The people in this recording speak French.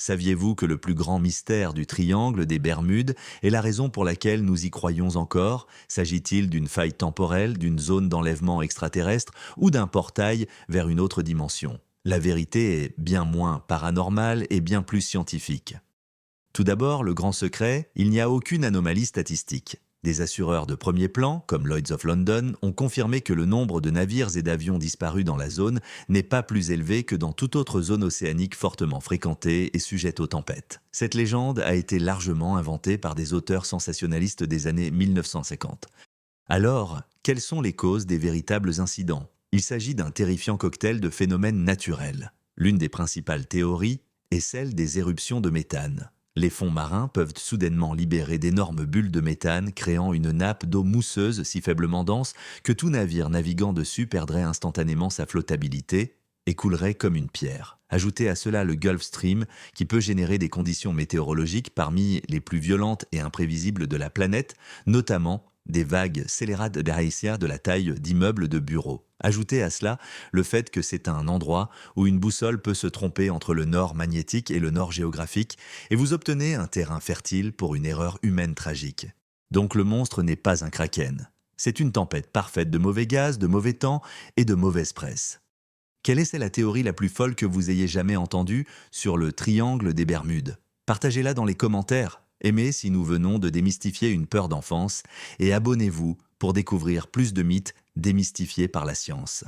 Saviez-vous que le plus grand mystère du triangle des Bermudes est la raison pour laquelle nous y croyons encore? S'agit-il d'une faille temporelle, d'une zone d'enlèvement extraterrestre ou d'un portail vers une autre dimension? La vérité est bien moins paranormale et bien plus scientifique. Tout d'abord, le grand secret, il n'y a aucune anomalie statistique. Des assureurs de premier plan, comme Lloyd's of London, ont confirmé que le nombre de navires et d'avions disparus dans la zone n'est pas plus élevé que dans toute autre zone océanique fortement fréquentée et sujette aux tempêtes. Cette légende a été largement inventée par des auteurs sensationnalistes des années 1950. Alors, quelles sont les causes des véritables incidents? Il s'agit d'un terrifiant cocktail de phénomènes naturels. L'une des principales théories est celle des éruptions de méthane. Les fonds marins peuvent soudainement libérer d'énormes bulles de méthane, créant une nappe d'eau mousseuse si faiblement dense que tout navire naviguant dessus perdrait instantanément sa flottabilité et coulerait comme une pierre. Ajoutez à cela le Gulf Stream, qui peut générer des conditions météorologiques parmi les plus violentes et imprévisibles de la planète, notamment des vagues scélérates d'aécia de la taille d'immeubles de bureaux. Ajoutez à cela le fait que c'est un endroit où une boussole peut se tromper entre le nord magnétique et le nord géographique, et vous obtenez un terrain fertile pour une erreur humaine tragique. Donc le monstre n'est pas un kraken. C'est une tempête parfaite de mauvais gaz, de mauvais temps et de mauvaise presse. Quelle est la théorie la plus folle que vous ayez jamais entendue sur le triangle des Bermudes? Partagez-la dans les commentaires. Aimez si nous venons de démystifier une peur d'enfance et abonnez-vous pour découvrir plus de mythes démystifiés par la science.